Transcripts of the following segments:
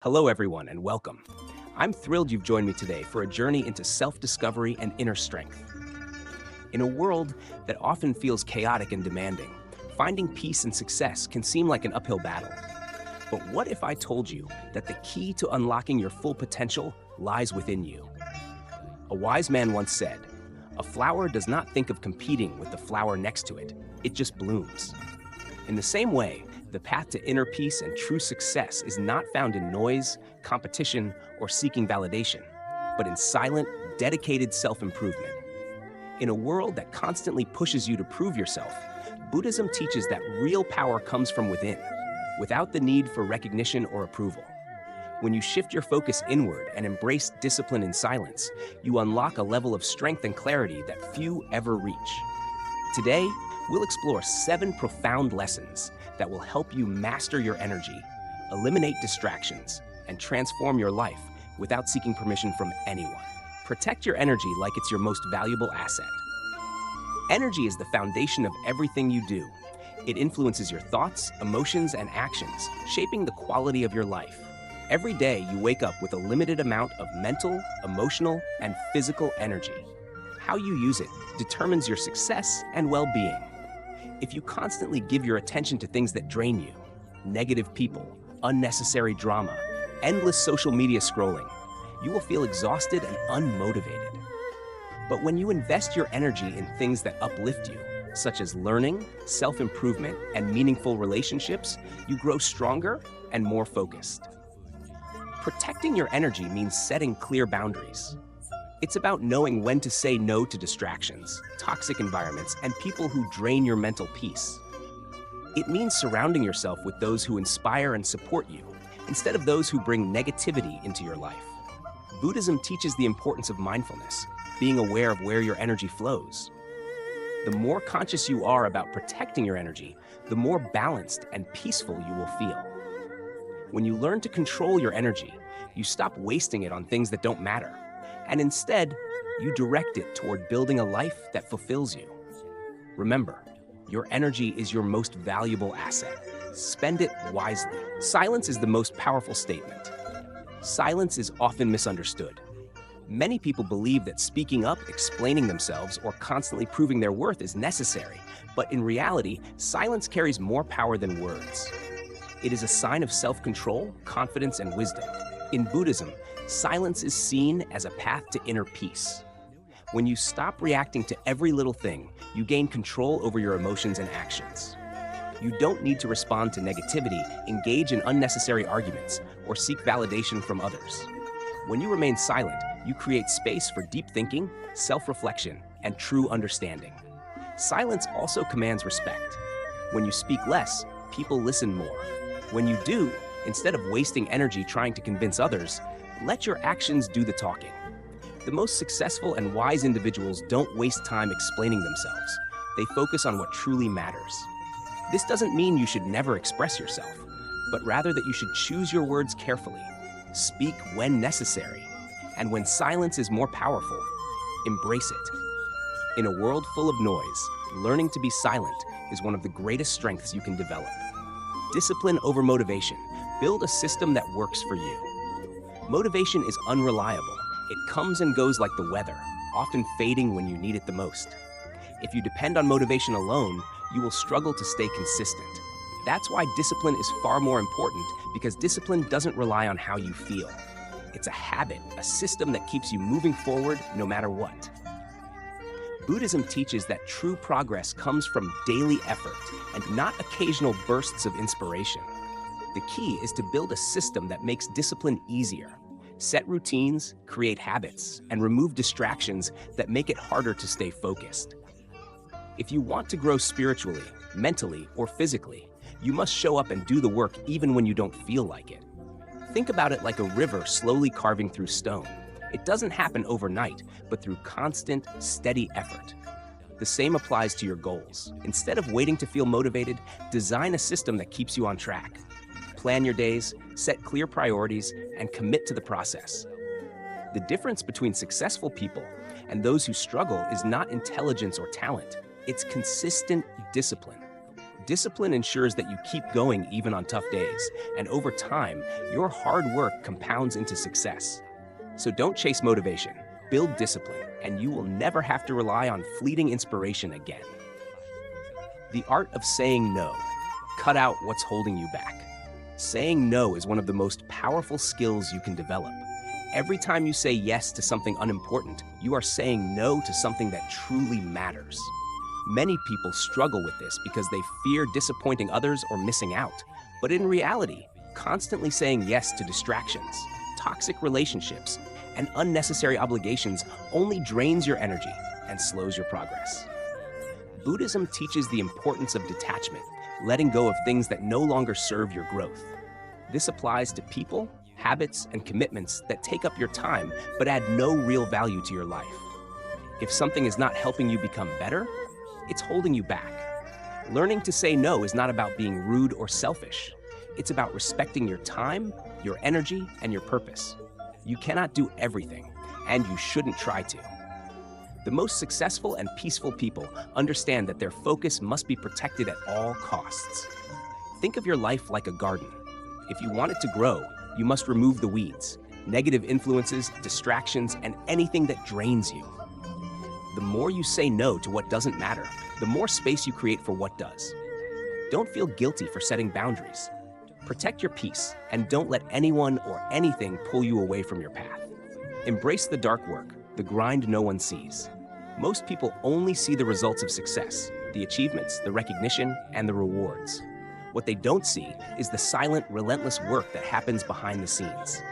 Hello, everyone, and welcome. I'm thrilled you've joined me today for a journey into self discovery and inner strength. In a world that often feels chaotic and demanding, finding peace and success can seem like an uphill battle. But what if I told you that the key to unlocking your full potential lies within you? A wise man once said, "A flower does not think of competing with the flower next to it, it just blooms." In the same way, the path to inner peace and true success is not found in noise, competition, or seeking validation, but in silent, dedicated self improvement. In a world that constantly pushes you to prove yourself, Buddhism teaches that real power comes from within, without the need for recognition or approval. When you shift your focus inward and embrace discipline in silence, you unlock a level of strength and clarity that few ever reach. Today, we'll explore 7 profound lessons that will help you master your energy, eliminate distractions, and transform your life without seeking permission from anyone. Protect your energy like it's your most valuable asset. Energy is the foundation of everything you do. It influences your thoughts, emotions, and actions, shaping the quality of your life. Every day, you wake up with a limited amount of mental, emotional, and physical energy. How you use it determines your success and well-being. If you constantly give your attention to things that drain you, negative people, unnecessary drama, endless social media scrolling, you will feel exhausted and unmotivated. But when you invest your energy in things that uplift you, such as learning, self-improvement, and meaningful relationships, you grow stronger and more focused. Protecting your energy means setting clear boundaries. It's about knowing when to say no to distractions, toxic environments, and people who drain your mental peace. It means surrounding yourself with those who inspire and support you, instead of those who bring negativity into your life. Buddhism teaches the importance of mindfulness, being aware of where your energy flows. The more conscious you are about protecting your energy, the more balanced and peaceful you will feel. When you learn to control your energy, you stop wasting it on things that don't matter, and instead, you direct it toward building a life that fulfills you. Remember, your energy is your most valuable asset. Spend it wisely. Silence is the most powerful statement. Silence is often misunderstood. Many people believe that speaking up, explaining themselves, or constantly proving their worth is necessary, but in reality, silence carries more power than words. It is a sign of self-control, confidence, and wisdom. In Buddhism, silence is seen as a path to inner peace. When you stop reacting to every little thing, you gain control over your emotions and actions. You don't need to respond to negativity, engage in unnecessary arguments, or seek validation from others. When you remain silent, you create space for deep thinking, self-reflection, and true understanding. Silence also commands respect. When you speak less, people listen more. When you do, instead of wasting energy trying to convince others, let your actions do the talking. The most successful and wise individuals don't waste time explaining themselves. They focus on what truly matters. This doesn't mean you should never express yourself, but rather that you should choose your words carefully, speak when necessary, and when silence is more powerful, embrace it. In a world full of noise, learning to be silent is one of the greatest strengths you can develop. Discipline over motivation. Build a system that works for you. Motivation is unreliable. It comes and goes like the weather, often fading when you need it the most. If you depend on motivation alone, you will struggle to stay consistent. That's why discipline is far more important, because discipline doesn't rely on how you feel. It's a habit, a system that keeps you moving forward no matter what. Buddhism teaches that true progress comes from daily effort and not occasional bursts of inspiration. The key is to build a system that makes discipline easier. Set routines, create habits, and remove distractions that make it harder to stay focused. If you want to grow spiritually, mentally, or physically, you must show up and do the work even when you don't feel like it. Think about it like a river slowly carving through stone. It doesn't happen overnight, but through constant, steady effort. The same applies to your goals. Instead of waiting to feel motivated, design a system that keeps you on track. Plan your days, set clear priorities, and commit to the process. The difference between successful people and those who struggle is not intelligence or talent, it's consistent discipline. Discipline ensures that you keep going even on tough days, and over time, your hard work compounds into success. So don't chase motivation, build discipline, and you will never have to rely on fleeting inspiration again. The art of saying no. Cut out what's holding you back. Saying no is one of the most powerful skills you can develop. Every time you say yes to something unimportant, you are saying no to something that truly matters. Many people struggle with this because they fear disappointing others or missing out. But in reality, constantly saying yes to distractions, toxic relationships, and unnecessary obligations only drains your energy and slows your progress. Buddhism teaches the importance of detachment, letting go of things that no longer serve your growth. This applies to people, habits, and commitments that take up your time but add no real value to your life. If something is not helping you become better, it's holding you back. Learning to say no is not about being rude or selfish. It's about respecting your time, your energy, and your purpose. You cannot do everything, and you shouldn't try to. The most successful and peaceful people understand that their focus must be protected at all costs. Think of your life like a garden. If you want it to grow, you must remove the weeds, negative influences, distractions, and anything that drains you. The more you say no to what doesn't matter, the more space you create for what does. Don't feel guilty for setting boundaries. Protect your peace, and don't let anyone or anything pull you away from your path. Embrace the dark work, the grind no one sees. Most people only see the results of success, the achievements, the recognition, and the rewards. What they don't see is the silent, relentless work that happens behind the scenes.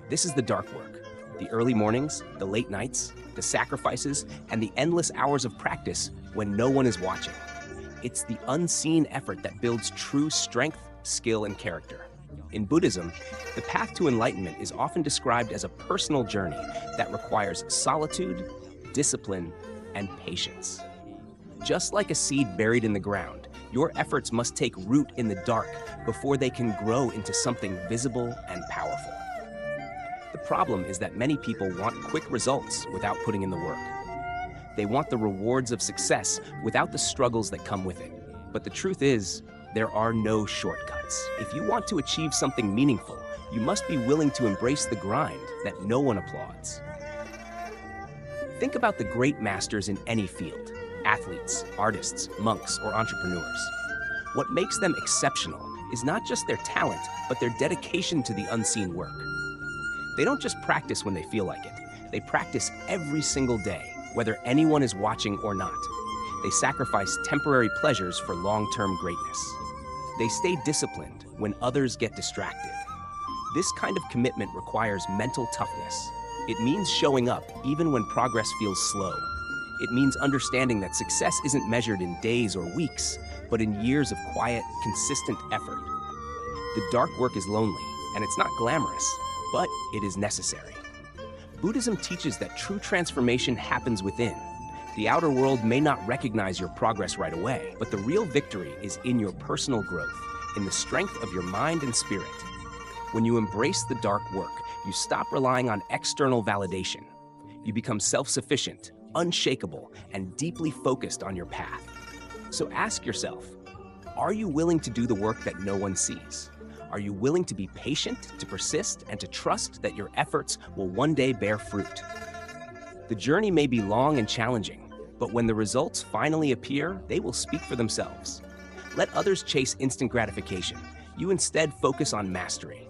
This is the dark work, the early mornings, the late nights, the sacrifices, and the endless hours of practice when no one is watching. It's the unseen effort that builds true strength, skill, and character. In Buddhism, the path to enlightenment is often described as a personal journey that requires solitude, discipline, and patience. Just like a seed buried in the ground, your efforts must take root in the dark before they can grow into something visible and powerful. The problem is that many people want quick results without putting in the work. They want the rewards of success without the struggles that come with it. But the truth is, there are no shortcuts. If you want to achieve something meaningful, you must be willing to embrace the grind that no one applauds. Think about the great masters in any field: athletes, artists, monks, or entrepreneurs. What makes them exceptional is not just their talent, but their dedication to the unseen work. They don't just practice when they feel like it. They practice every single day, whether anyone is watching or not. They sacrifice temporary pleasures for long-term greatness. They stay disciplined when others get distracted. This kind of commitment requires mental toughness. It means showing up even when progress feels slow. It means understanding that success isn't measured in days or weeks, but in years of quiet, consistent effort. The dark work is lonely, and it's not glamorous, but it is necessary. Buddhism teaches that true transformation happens within. The outer world may not recognize your progress right away, but the real victory is in your personal growth, in the strength of your mind and spirit. When you embrace the dark work, you stop relying on external validation. You become self-sufficient, unshakable, and deeply focused on your path. So ask yourself, are you willing to do the work that no one sees? Are you willing to be patient, to persist, and to trust that your efforts will one day bear fruit? The journey may be long and challenging, but when the results finally appear, they will speak for themselves. Let others chase instant gratification. You instead focus on mastery.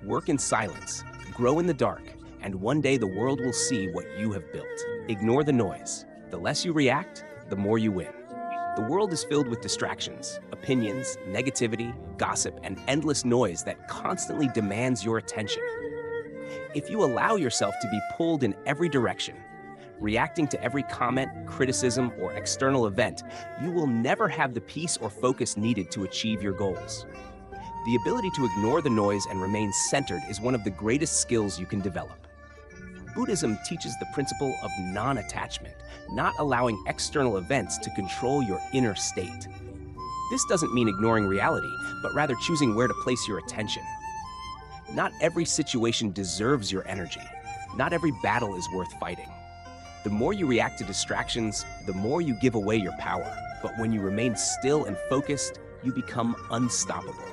Work in silence, grow in the dark, and one day the world will see what you have built. Ignore the noise. The less you react, the more you win. The world is filled with distractions, opinions, negativity, gossip, and endless noise that constantly demands your attention. If you allow yourself to be pulled in every direction, reacting to every comment, criticism, or external event, you will never have the peace or focus needed to achieve your goals. The ability to ignore the noise and remain centered is one of the greatest skills you can develop. Buddhism teaches the principle of non-attachment, not allowing external events to control your inner state. This doesn't mean ignoring reality, but rather choosing where to place your attention. Not every situation deserves your energy. Not every battle is worth fighting. The more you react to distractions, the more you give away your power. But when you remain still and focused, you become unstoppable.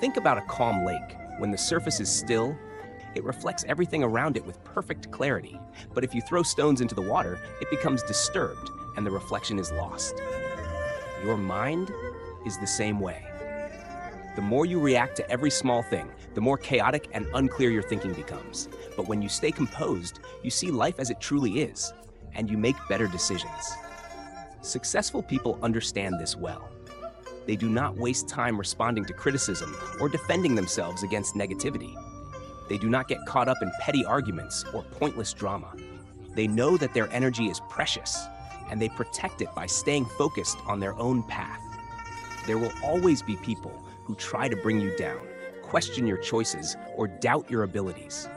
Think about a calm lake. When the surface is still, it reflects everything around it with perfect clarity. But if you throw stones into the water, it becomes disturbed and the reflection is lost. Your mind is the same way. The more you react to every small thing, the more chaotic and unclear your thinking becomes. But when you stay composed, you see life as it truly is, and you make better decisions. Successful people understand this well. They do not waste time responding to criticism or defending themselves against negativity. They do not get caught up in petty arguments or pointless drama. They know that their energy is precious, and they protect it by staying focused on their own path. There will always be people who try to bring you down, question your choices, or doubt your abilities.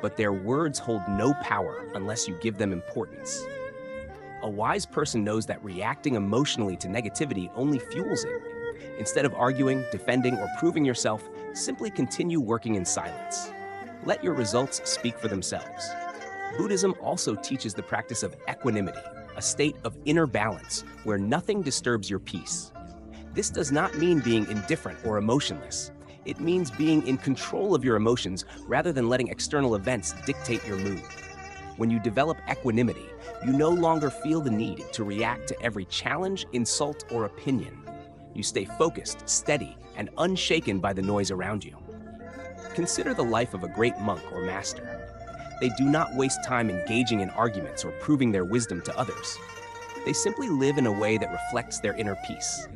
But their words hold no power unless you give them importance. A wise person knows that reacting emotionally to negativity only fuels it. Instead of arguing, defending, or proving yourself, simply continue working in silence. Let your results speak for themselves. Buddhism also teaches the practice of equanimity, a state of inner balance where nothing disturbs your peace. This does not mean being indifferent or emotionless. It means being in control of your emotions rather than letting external events dictate your mood. When you develop equanimity, you no longer feel the need to react to every challenge, insult, or opinion. You stay focused, steady, and unshaken by the noise around you. Consider the life of a great monk or master. They do not waste time engaging in arguments or proving their wisdom to others. They simply live in a way that reflects their inner peace.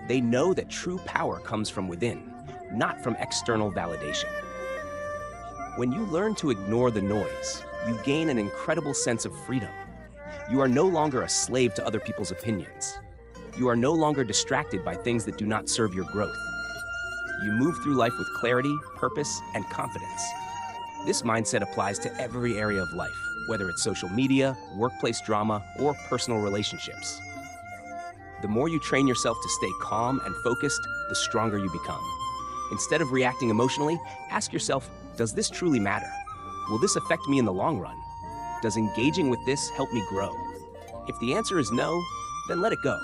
They know that true power comes from within, not from external validation. When you learn to ignore the noise, you gain an incredible sense of freedom. You are no longer a slave to other people's opinions. You are no longer distracted by things that do not serve your growth. You move through life with clarity, purpose, and confidence. This mindset applies to every area of life, whether it's social media, workplace drama, or personal relationships. The more you train yourself to stay calm and focused, the stronger you become. Instead of reacting emotionally, ask yourself, does this truly matter? Will this affect me in the long run? Does engaging with this help me grow? If the answer is no, then let it go.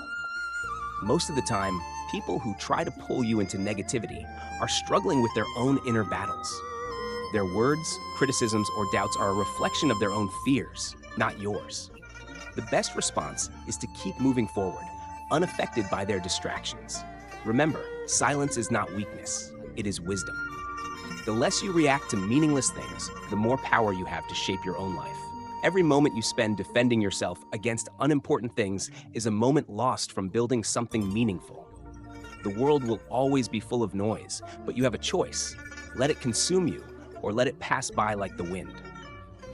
Most of the time, people who try to pull you into negativity are struggling with their own inner battles. Their words, criticisms, or doubts are a reflection of their own fears, not yours. The best response is to keep moving forward, unaffected by their distractions. Remember, silence is not weakness, it is wisdom. The less you react to meaningless things, the more power you have to shape your own life. Every moment you spend defending yourself against unimportant things is a moment lost from building something meaningful. The world will always be full of noise, but you have a choice. Let it consume you, or let it pass by like the wind.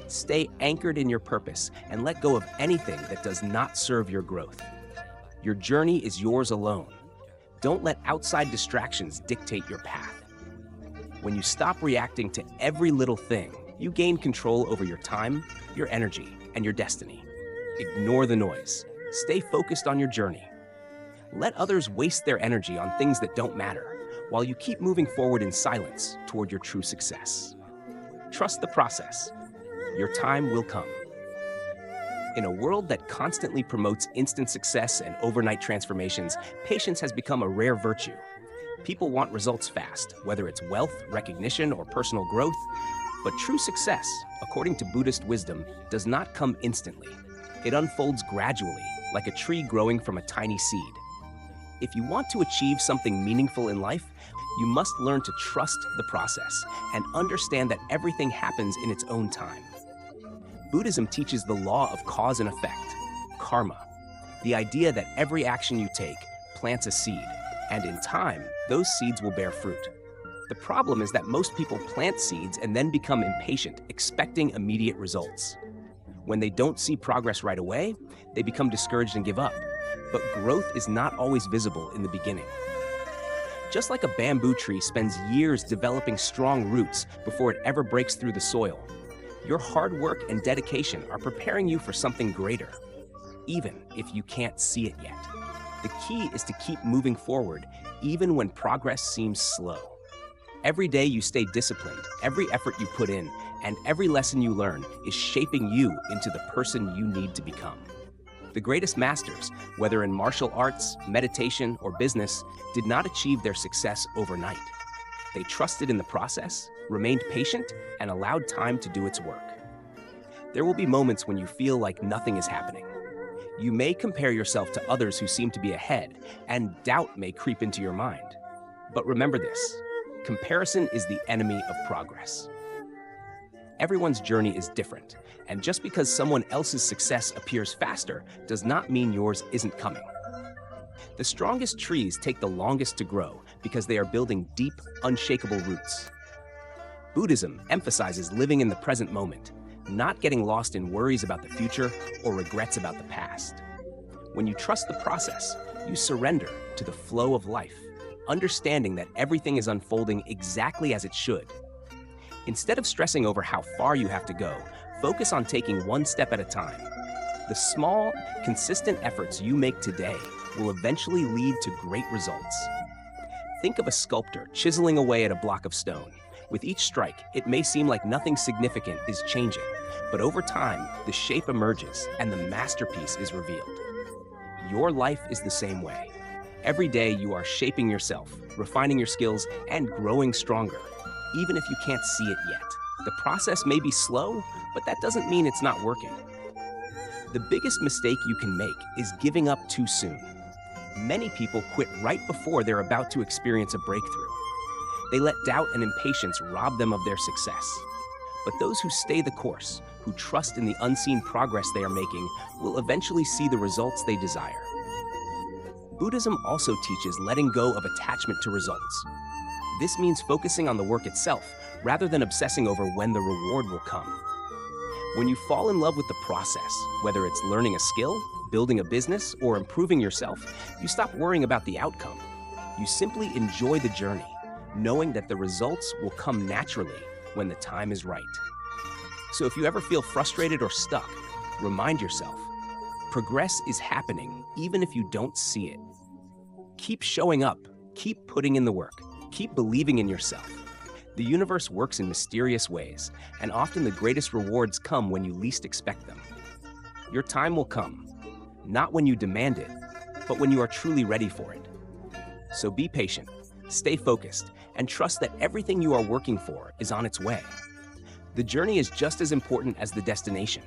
Stay anchored in your purpose and let go of anything that does not serve your growth. Your journey is yours alone. Don't let outside distractions dictate your path. When you stop reacting to every little thing, you gain control over your time, your energy, and your destiny. Ignore the noise. Stay focused on your journey. Let others waste their energy on things that don't matter, while you keep moving forward in silence toward your true success. Trust the process. Your time will come. In a world that constantly promotes instant success and overnight transformations, patience has become a rare virtue. People want results fast, whether it's wealth, recognition, or personal growth. But true success, according to Buddhist wisdom, does not come instantly. It unfolds gradually, like a tree growing from a tiny seed. If you want to achieve something meaningful in life, you must learn to trust the process and understand that everything happens in its own time. Buddhism teaches the law of cause and effect, karma, the idea that every action you take plants a seed, and in time, those seeds will bear fruit. The problem is that most people plant seeds and then become impatient, expecting immediate results. When they don't see progress right away, they become discouraged and give up. But growth is not always visible in the beginning. Just like a bamboo tree spends years developing strong roots before it ever breaks through the soil, your hard work and dedication are preparing you for something greater, even if you can't see it yet. The key is to keep moving forward, even when progress seems slow. Every day you stay disciplined, every effort you put in, and every lesson you learn is shaping you into the person you need to become. The greatest masters, whether in martial arts, meditation, or business, did not achieve their success overnight. They trusted in the process, remained patient, and allowed time to do its work. There will be moments when you feel like nothing is happening. You may compare yourself to others who seem to be ahead, and doubt may creep into your mind. But remember this: comparison is the enemy of progress. Everyone's journey is different, and just because someone else's success appears faster does not mean yours isn't coming. The strongest trees take the longest to grow because they are building deep, unshakable roots. Buddhism emphasizes living in the present moment, not getting lost in worries about the future or regrets about the past. When you trust the process, you surrender to the flow of life, understanding that everything is unfolding exactly as it should. Instead of stressing over how far you have to go, focus on taking one step at a time. The small, consistent efforts you make today will eventually lead to great results. Think of a sculptor chiseling away at a block of stone. With each strike, it may seem like nothing significant is changing, but over time, the shape emerges and the masterpiece is revealed. Your life is the same way. Every day you are shaping yourself, refining your skills, and growing stronger, even if you can't see it yet. The process may be slow, but that doesn't mean it's not working. The biggest mistake you can make is giving up too soon. Many people quit right before they're about to experience a breakthrough. They let doubt and impatience rob them of their success. But those who stay the course, who trust in the unseen progress they are making, will eventually see the results they desire. Buddhism also teaches letting go of attachment to results. This means focusing on the work itself, rather than obsessing over when the reward will come. When you fall in love with the process, whether it's learning a skill, building a business, or improving yourself, you stop worrying about the outcome. You simply enjoy the journey, knowing that the results will come naturally when the time is right. So if you ever feel frustrated or stuck, remind yourself, progress is happening even if you don't see it. Keep showing up, keep putting in the work, keep believing in yourself. The universe works in mysterious ways, and often the greatest rewards come when you least expect them. Your time will come, not when you demand it, but when you are truly ready for it. So be patient, stay focused, and trust that everything you are working for is on its way. The journey is just as important as the destination.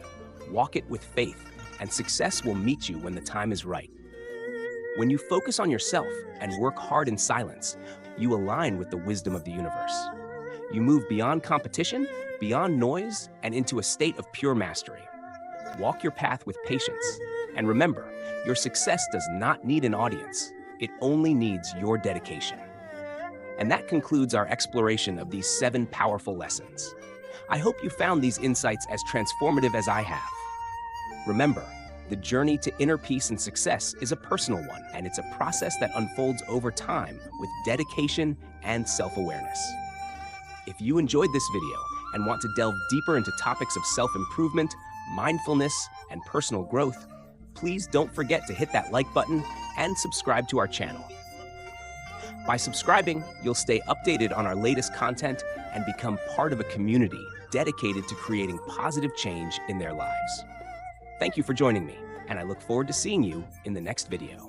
Walk it with faith, and success will meet you when the time is right. When you focus on yourself and work hard in silence, you align with the wisdom of the universe. You move beyond competition, beyond noise, and into a state of pure mastery. Walk your path with patience, and remember, your success does not need an audience. It only needs your dedication. And that concludes our exploration of these 7 powerful lessons. I hope you found these insights as transformative as I have. Remember, the journey to inner peace and success is a personal one, and it's a process that unfolds over time with dedication and self-awareness. If you enjoyed this video and want to delve deeper into topics of self-improvement, mindfulness, and personal growth, please don't forget to hit that like button and subscribe to our channel. By subscribing, you'll stay updated on our latest content and become part of a community dedicated to creating positive change in their lives. Thank you for joining me, and I look forward to seeing you in the next video.